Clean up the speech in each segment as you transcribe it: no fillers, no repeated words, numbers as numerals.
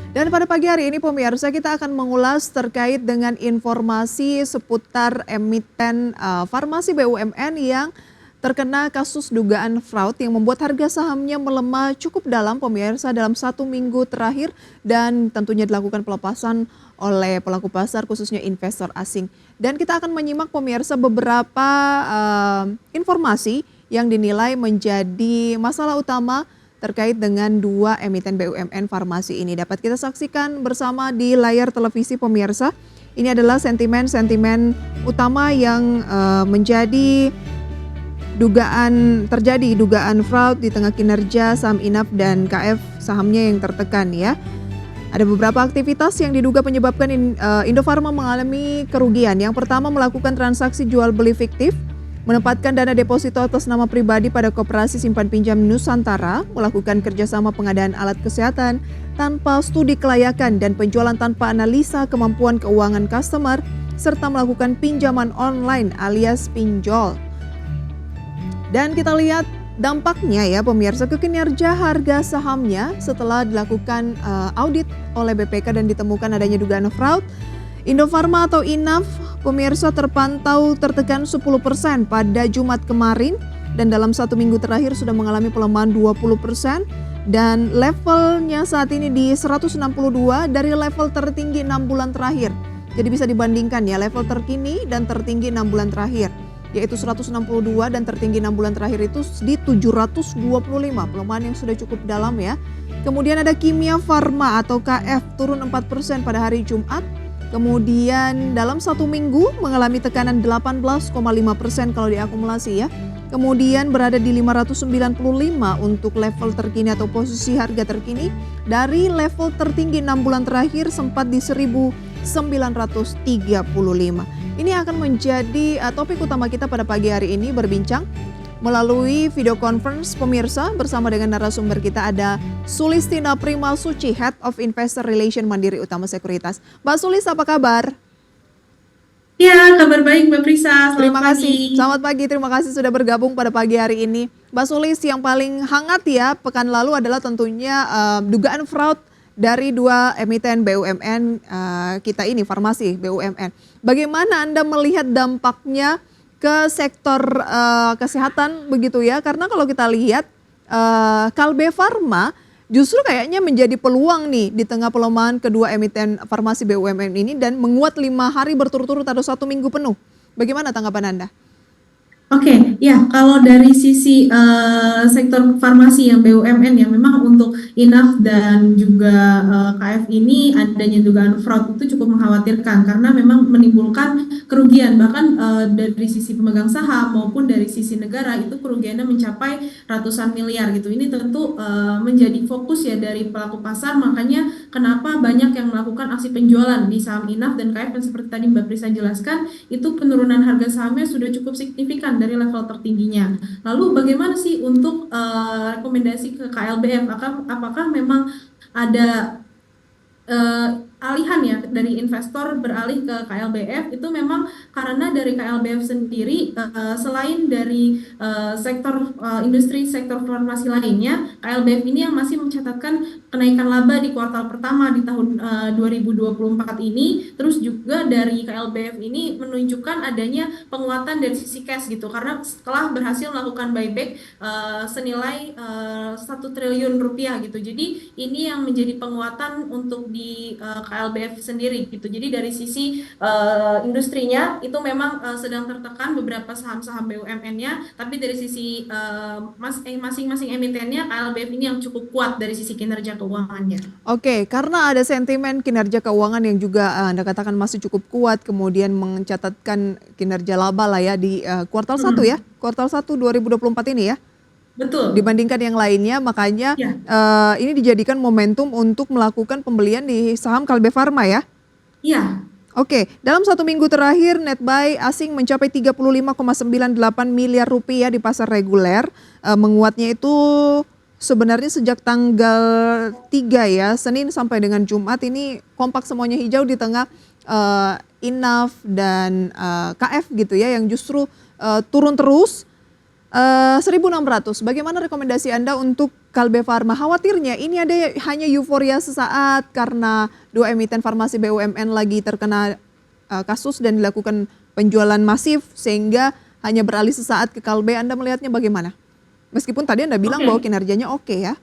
Dan pada pagi hari ini pemirsa kita akan mengulas terkait dengan informasi seputar emiten farmasi BUMN yang terkena kasus dugaan fraud yang membuat harga sahamnya melemah cukup dalam pemirsa dalam 1 minggu terakhir dan tentunya dilakukan pelepasan oleh pelaku pasar khususnya investor asing. Dan kita akan menyimak pemirsa beberapa informasi yang dinilai menjadi masalah utama terkait dengan dua emiten BUMN farmasi ini. Dapat kita saksikan bersama di layar televisi pemirsa. Ini adalah sentimen-sentimen utama yang menjadi dugaan fraud di tengah kinerja saham Inaf dan KF sahamnya yang tertekan ya. Ada beberapa aktivitas yang diduga menyebabkan Indofarma mengalami kerugian. Yang pertama melakukan transaksi jual beli fiktif, menempatkan dana deposito atas nama pribadi pada Koperasi Simpan Pinjam Nusantara, melakukan kerjasama pengadaan alat kesehatan tanpa studi kelayakan dan penjualan tanpa analisa kemampuan keuangan customer, serta melakukan pinjaman online alias pinjol. Dan kita lihat dampaknya ya pemirsa ke kinerja harga sahamnya setelah dilakukan audit oleh BPK dan ditemukan adanya dugaan fraud. Indofarma atau Inaf pemirsa terpantau tertekan 10% pada Jumat kemarin dan dalam 1 minggu terakhir sudah mengalami pelemahan 20% dan levelnya saat ini di 162 dari level tertinggi 6 bulan terakhir. Jadi bisa dibandingkan ya level terkini dan tertinggi 6 bulan terakhir yaitu 162 dan tertinggi 6 bulan terakhir itu di 725, pelemahan yang sudah cukup dalam ya. Kemudian ada Kimia Farma atau KF turun 4% pada hari Jumat. Kemudian dalam 1 minggu mengalami tekanan 18,5% kalau diakumulasi ya. Kemudian berada di 595 untuk level terkini atau posisi harga terkini. Dari level tertinggi 6 bulan terakhir sempat di 1935. Ini akan menjadi topik utama kita pada pagi hari ini berbincang melalui video conference pemirsa bersama dengan narasumber kita ada Sulistina Primalsuci, Head of Investor Relation Mandiri Utama Sekuritas. Mbak Sulis, apa kabar? Ya, kabar baik Mbak Prisa. Selamat Terima kasih. pagi. Selamat pagi, terima kasih sudah bergabung pada pagi hari ini. Mbak Sulis, yang paling hangat ya pekan lalu adalah tentunya dugaan fraud dari dua emiten BUMN kita ini, farmasi BUMN. Bagaimana Anda melihat dampaknya ke sektor kesehatan begitu ya? Karena kalau kita lihat Kalbe Farma justru kayaknya menjadi peluang nih di tengah pelemahan kedua emiten farmasi BUMN ini dan menguat 5 hari berturut-turut atau 1 minggu penuh. Bagaimana tanggapan Anda? Oke, ya kalau dari sisi sektor farmasi yang BUMN ya memang untuk Inaf dan juga KF ini adanya dugaan fraud itu cukup mengkhawatirkan karena memang menimbulkan kerugian bahkan dari sisi pemegang saham maupun dari sisi negara itu kerugiannya mencapai ratusan miliar gitu. Ini tentu menjadi fokus ya dari pelaku pasar, makanya kenapa banyak yang melakukan aksi penjualan di saham Inaf dan KF dan seperti tadi Mbak Prisa jelaskan itu penurunan harga sahamnya sudah cukup signifikan dari level tertingginya. Lalu bagaimana sih untuk rekomendasi ke KLBF? Apakah memang ada alihan ya dari investor beralih ke KLBF itu memang karena dari KLBF sendiri selain dari sektor industri sektor farmasi lainnya, KLBF ini yang masih mencatatkan kenaikan laba di kuartal pertama di tahun 2024 ini. Terus juga dari KLBF ini menunjukkan adanya penguatan dari sisi cash gitu karena setelah berhasil melakukan buyback senilai 1 triliun rupiah gitu. Jadi ini yang menjadi penguatan untuk di KLBF sendiri gitu. Jadi dari sisi industrinya itu memang sedang tertekan beberapa saham-saham BUMN-nya, tapi dari sisi masing-masing emitennya KLBF ini yang cukup kuat dari sisi kinerja keuangannya. Oke, karena ada sentimen kinerja keuangan yang juga Anda katakan masih cukup kuat, kemudian mencatatkan kinerja laba lah ya di kuartal 1 ya, kuartal 1 2024 ini ya. Betul. Dibandingkan yang lainnya, makanya Ya, ini dijadikan momentum untuk melakukan pembelian di saham Kalbe Farma ya. iya. Oke, dalam 1 minggu terakhir net buy asing mencapai 35,98 miliar rupiah di pasar reguler. Menguatnya itu sebenarnya sejak tanggal 3 ya, Senin sampai dengan Jumat ini kompak semuanya hijau di tengah Inaf dan KF gitu ya yang justru turun terus. 1.600. Bagaimana rekomendasi Anda untuk Kalbe Farma, khawatirnya ini ada hanya euforia sesaat karena dua emiten farmasi BUMN lagi terkena kasus dan dilakukan penjualan masif sehingga hanya beralih sesaat ke Kalbe. Anda melihatnya bagaimana? Meskipun tadi Anda bilang bahwa Oke. kinerjanya oke ya.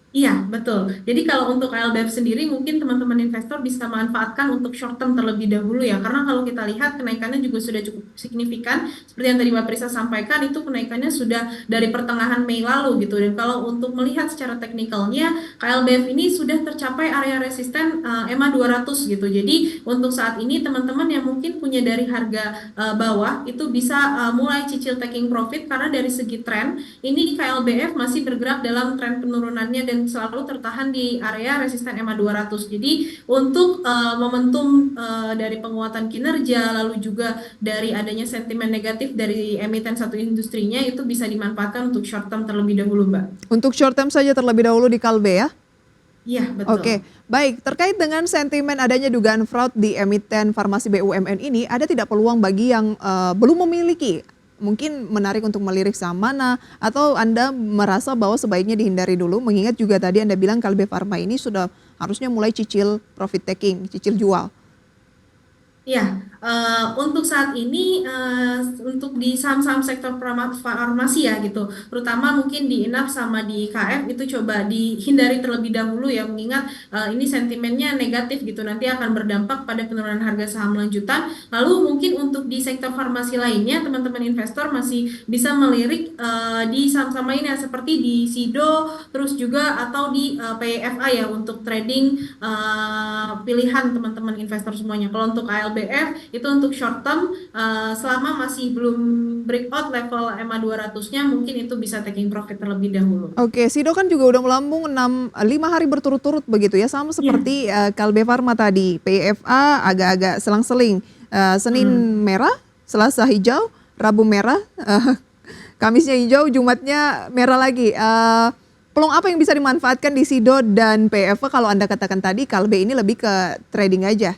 Iya, betul. Jadi kalau untuk KLBF sendiri mungkin teman-teman investor bisa manfaatkan untuk short term terlebih dahulu ya. Karena kalau kita lihat kenaikannya juga sudah cukup signifikan. Seperti yang tadi Mbak Prisa sampaikan, itu kenaikannya sudah dari pertengahan Mei lalu gitu. Dan kalau untuk melihat secara teknikalnya, KLBF ini sudah tercapai area resisten EMA 200 gitu. Jadi untuk saat ini teman-teman yang mungkin punya dari harga bawah itu bisa mulai cicil taking profit karena dari segi tren ini KLBF masih bergerak dalam tren penurunannya dan selalu tertahan di area resisten EMA 200. Jadi untuk momentum dari penguatan kinerja lalu juga dari adanya sentimen negatif dari emiten satu industrinya itu bisa dimanfaatkan untuk short term terlebih dahulu, Mbak. Untuk short term saja terlebih dahulu di Kalbe ya. Iya, Oke, betul. baik. Terkait dengan sentimen adanya dugaan fraud di emiten farmasi BUMN ini, ada tidak peluang bagi yang belum memiliki, mungkin menarik untuk melirik saham mana, atau Anda merasa bahwa sebaiknya dihindari dulu, mengingat juga tadi Anda bilang Kalbe Farma ini sudah harusnya mulai cicil profit taking, cicil jual. Ya, untuk saat ini untuk di saham-saham sektor farmasi ya gitu, terutama mungkin di INAF sama di KF itu coba dihindari terlebih dahulu ya, mengingat ini sentimennya negatif gitu, nanti akan berdampak pada penurunan harga saham lanjutan. Lalu mungkin untuk di sektor farmasi lainnya, teman-teman investor masih bisa melirik di saham-saham lainnya seperti di SIDO, terus juga atau di PFA ya untuk trading pilihan teman-teman investor semuanya. Kalau untuk ALBF itu untuk short term selama masih belum breakout level EMA 200-nya mungkin itu bisa taking profit terlebih dahulu. Oke, Sido kan juga udah melambung 5 hari berturut-turut begitu ya, sama Iya. seperti Kalbe Farma tadi. PFA agak-agak selang-seling. Senin Hmm. merah, Selasa hijau, Rabu merah, Kamisnya hijau, Jumatnya merah lagi. Peluang apa yang bisa dimanfaatkan di Sido dan PFA kalau Anda katakan tadi Kalbe ini lebih ke trading aja?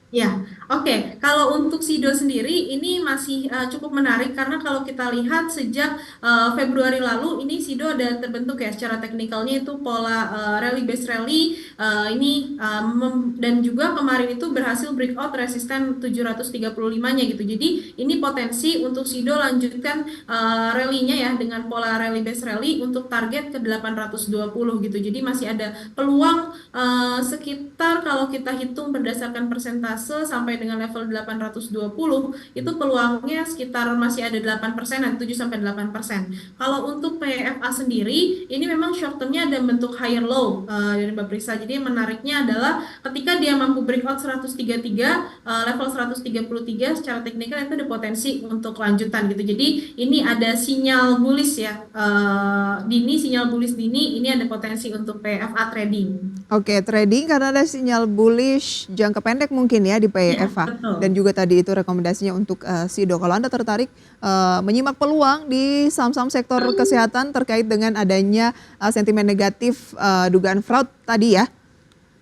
Ya, oke. Kalau untuk Sido sendiri ini masih cukup menarik karena kalau kita lihat sejak Februari lalu ini Sido ada terbentuk ya secara teknikalnya itu pola rally base rally ini dan juga kemarin itu berhasil breakout resisten 735-nya gitu. Jadi ini potensi untuk Sido lanjutkan rally-nya ya dengan pola rally base rally untuk target ke 820 gitu. Jadi masih ada peluang sekitar kalau kita hitung berdasarkan persentase sampai dengan level 820 itu peluangnya sekitar masih ada 8% dan 7 sampai 8%. Kalau untuk PFA sendiri ini memang short termnya ada bentuk higher low dari Mbak Prisa. Jadi menariknya adalah ketika dia mampu breakout 133 level 133 secara teknikal itu ada potensi untuk lanjutan gitu. Jadi ini ada sinyal bullish ya sinyal bullish dini ini ada potensi untuk PFA trading. Oke, trading karena ada sinyal bullish jangka pendek mungkin ya di Ya, PFA. Dan betul. juga tadi itu rekomendasinya untuk Sido. Kalau Anda tertarik menyimak peluang di saham-saham sektor kesehatan terkait dengan adanya sentimen negatif dugaan fraud tadi ya.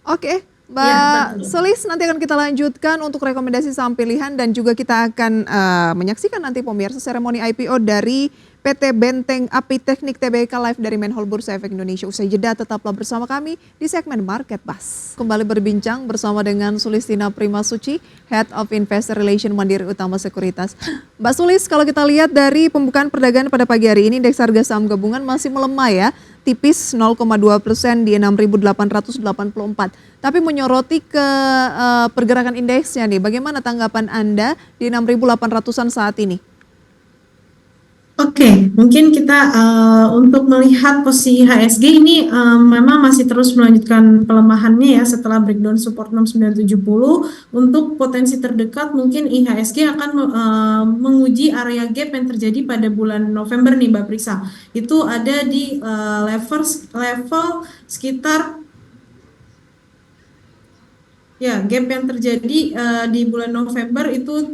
Oke, Ya, Mbak betul. Solis, nanti akan kita lanjutkan untuk rekomendasi saham pilihan dan juga kita akan menyaksikan nanti pemirsa seremoni IPO dari PT Benteng Api Teknik Tbk Live dari Menhol Bursa Efek Indonesia. Usai jeda tetaplah bersama kami di segmen Market Buzz. Kembali berbincang bersama dengan Sulistina Primasuci, Head of Investor Relation Mandiri Utama Sekuritas. Mbak Sulis, kalau kita lihat dari pembukaan perdagangan pada pagi hari ini, indeks harga saham gabungan masih melemah ya, tipis 0,2% di 6.884. Tapi menyoroti ke pergerakan indeksnya nih, bagaimana tanggapan Anda di 6.800-an saat ini? Oke, mungkin kita untuk melihat posisi IHSG ini memang masih terus melanjutkan pelemahannya ya setelah breakdown support 6970. Untuk potensi terdekat mungkin IHSG akan menguji area gap yang terjadi pada bulan November nih Mbak Prisa. Itu ada di level sekitar ya, gap yang terjadi di bulan November itu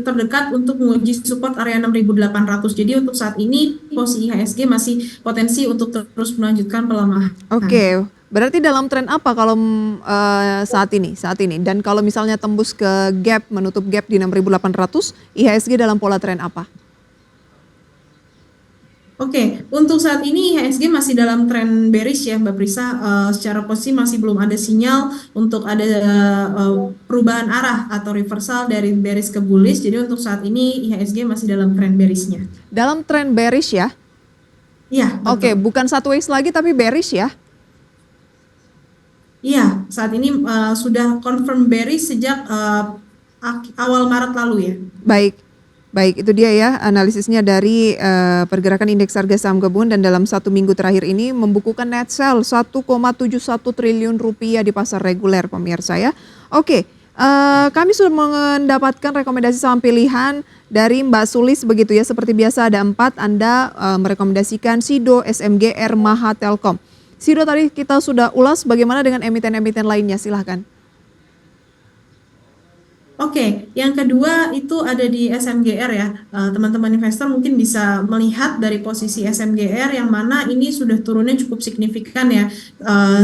terdekat untuk menguji support area 6.800. Jadi untuk saat ini posisi IHSG masih potensi untuk terus melanjutkan pelemahan. Oke, berarti dalam tren apa kalau saat ini? Dan kalau misalnya tembus ke gap, menutup gap di 6.800, IHSG dalam pola tren apa? Oke, untuk saat ini IHSG masih dalam tren bearish ya, Mbak Prisa. Secara posisi masih belum ada sinyal untuk ada perubahan arah atau reversal dari bearish ke bullish. Jadi untuk saat ini IHSG masih dalam tren bearishnya. Dalam tren bearish ya? Iya, Oke, betul. bukan sideways lagi tapi bearish ya? Iya, saat ini sudah confirm bearish sejak awal Maret lalu ya. Baik, baik itu dia ya analisisnya dari pergerakan indeks harga saham gabungan dan dalam 1 minggu terakhir ini membukukan net sell 1,71 triliun rupiah di pasar reguler pemirsa ya. Oke, kami sudah mendapatkan rekomendasi saham pilihan dari Mbak Sulis begitu ya. Seperti biasa ada 4, Anda merekomendasikan Sido, SMGR, Maha, Telkom. Sido tadi kita sudah ulas, bagaimana dengan emiten-emiten lainnya silahkan. Oke, yang kedua itu ada di SMGR ya. Teman-teman investor mungkin bisa melihat dari posisi SMGR yang mana ini sudah turunnya cukup signifikan ya.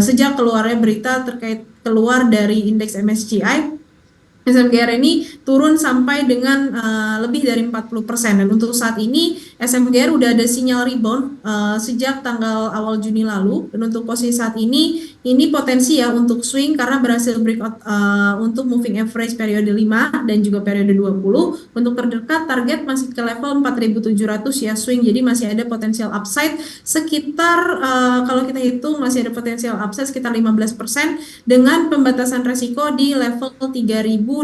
Sejak keluarnya berita terkait keluar dari indeks MSCI, SMGR ini turun sampai dengan lebih dari 40%. Dan untuk saat ini SMGR udah ada sinyal rebound sejak tanggal awal Juni lalu. Dan untuk posisi saat ini potensi ya untuk swing karena berhasil breakout untuk moving average periode 5 dan juga periode 20. Untuk terdekat target masih ke level 4.700 ya swing. Jadi masih ada potensial upside sekitar kalau kita hitung masih ada potensial upside sekitar 15% dengan pembatasan resiko di level 3.800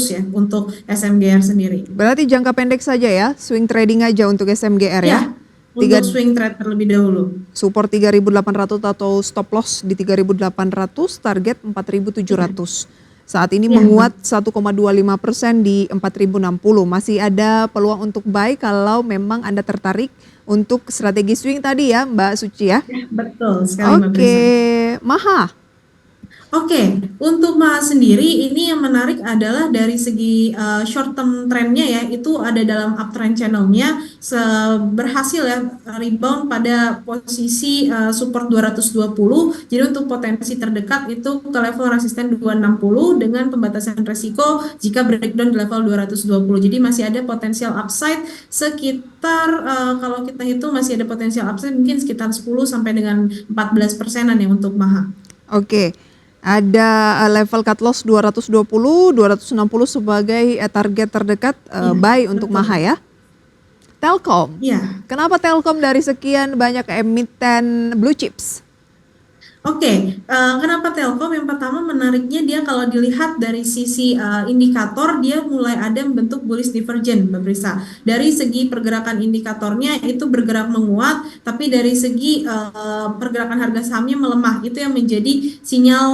ya untuk SMGR sendiri. Berarti jangka pendek saja ya, swing trading aja untuk SMGR ya. Ya, Tiga, untuk swing trade terlebih dahulu. support 3.800 atau stop loss di 3.800, target 4.700. Saat ini Ya, menguat 1,25% di 4.060. Masih ada peluang untuk buy kalau memang Anda tertarik untuk strategi swing tadi ya Mbak Suci ya. betul sekali Mbak Oke, Prisa. Maha. Oke, untuk Maha sendiri ini yang menarik adalah dari segi short term trendnya ya itu ada dalam uptrend channelnya berhasil ya rebound pada posisi support 220. Jadi untuk potensi terdekat itu ke level resisten 260 dengan pembatasan resiko jika breakdown di level 220. Jadi masih ada potensial upside sekitar kalau kita hitung masih ada potensial upside mungkin sekitar 10 sampai dengan 14%-an ya untuk Maha. Oke. Ada level cut loss 220, 260 sebagai target terdekat Iya, buy untuk betul. Maha ya. Telkom. Iya. Kenapa Telkom dari sekian banyak emiten blue chips? Oke, kenapa Telkom? Yang pertama menariknya dia kalau dilihat dari sisi indikator dia mulai ada membentuk bullish divergence, Mbak Prisa. Dari segi pergerakan indikatornya itu bergerak menguat, tapi dari segi pergerakan harga sahamnya melemah. Itu yang menjadi sinyal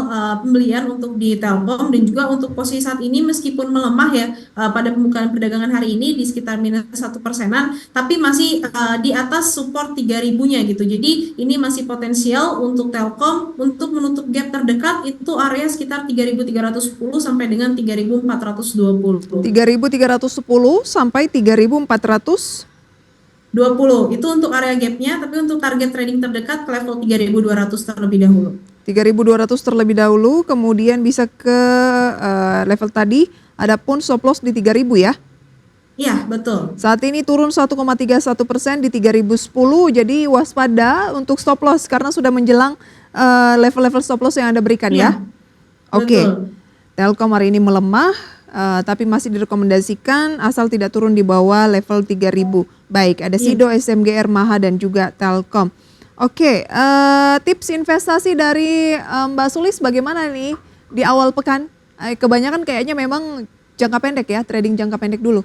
pembelian untuk di Telkom dan juga untuk posisi saat ini meskipun melemah ya pada pembukaan perdagangan hari ini di sekitar minus 1%-an, tapi masih di atas support 3.000-nya gitu. Jadi ini masih potensial untuk Telkom untuk menutup gap terdekat itu area sekitar 3.310 sampai dengan 3.420. 3.310 sampai 3.400. 20 itu untuk area gapnya, tapi untuk target trading terdekat ke level 3.200 terlebih dahulu. 3.200 terlebih dahulu, kemudian bisa ke level tadi, adapun stop loss di 3.000 ya. Iya, betul. Saat ini turun 1,31% di 3.010, jadi waspada untuk stop loss karena sudah menjelang level-level stop loss yang Anda berikan ya. Iya, Oke, betul. Telkom hari ini melemah, tapi masih direkomendasikan asal tidak turun di bawah level 3.000. Baik, ada Iya. Sido, SMGR, Maha, dan juga Telkom. Oke, tips investasi dari Mbak Sulis bagaimana nih di awal pekan? Kebanyakan kayaknya memang jangka pendek ya, trading jangka pendek dulu.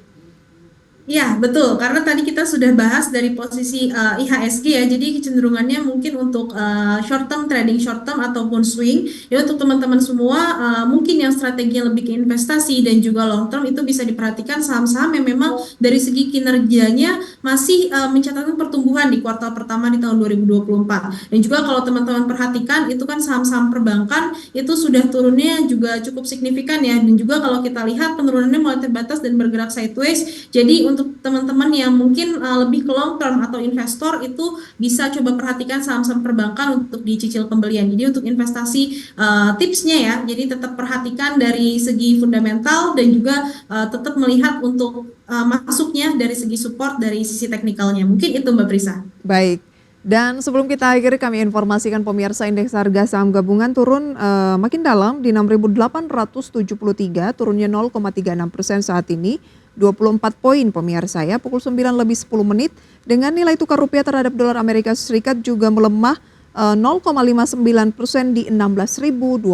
Iya, betul. Karena tadi kita sudah bahas dari posisi IHSG ya, jadi kecenderungannya mungkin untuk short term trading short term ataupun swing. Ya untuk teman-teman semua mungkin yang strateginya lebih ke investasi dan juga long term itu bisa diperhatikan saham-saham yang memang dari segi kinerjanya masih mencatatkan pertumbuhan di kuartal pertama di tahun 2024. Dan juga kalau teman-teman perhatikan itu kan saham-saham perbankan itu sudah turunnya juga cukup signifikan ya. Dan juga kalau kita lihat penurunannya mulai terbatas dan bergerak sideways. Jadi untuk teman-teman yang mungkin lebih ke long term atau investor itu bisa coba perhatikan saham-saham perbankan untuk dicicil pembelian. Jadi untuk investasi tipsnya ya, jadi tetap perhatikan dari segi fundamental dan juga tetap melihat untuk masuknya dari segi support dari sisi teknikalnya. Mungkin itu Mbak Prisa. Baik. Dan sebelum kita akhiri kami informasikan pemirsa indeks harga saham gabungan turun makin dalam di 6.873, turunnya 0,36% saat ini. 24 poin pemirsa ya, pukul 9 lebih 10 menit dengan nilai tukar rupiah terhadap dolar Amerika Serikat juga melemah 0,59% di 16.274,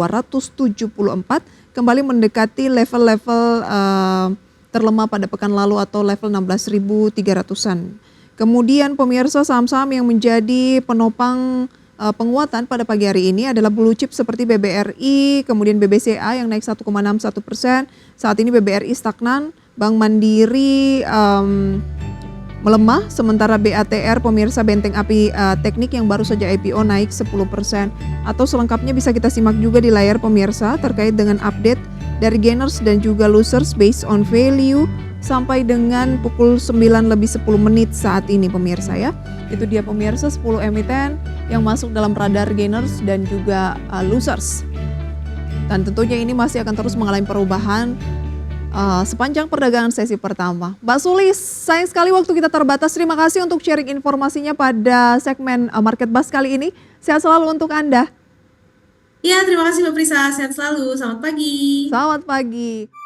kembali mendekati level-level terlemah pada pekan lalu atau level 16.300-an. Kemudian pemirsa saham-saham yang menjadi penopang penguatan pada pagi hari ini adalah blue chip seperti BBRI, kemudian BBCA yang naik 1,61%. Saat ini BBRI stagnan, Bank Mandiri melemah, sementara BATR pemirsa Benteng Api Teknik yang baru saja IPO naik 10%. Atau selengkapnya bisa kita simak juga di layar pemirsa terkait dengan update dari gainers dan juga losers based on value sampai dengan pukul 9 lebih 10 menit saat ini pemirsa ya. Itu dia pemirsa 10 emiten yang masuk dalam radar gainers dan juga losers. Dan tentunya ini masih akan terus mengalami perubahan sepanjang perdagangan sesi pertama. Mbak Sulis, sayang sekali waktu kita terbatas. Terima kasih untuk sharing informasinya pada segmen Market Buzz kali ini. Sehat selalu untuk Anda. Iya, terima kasih Mbak Prisa. Sehat selalu. Selamat pagi. Selamat pagi.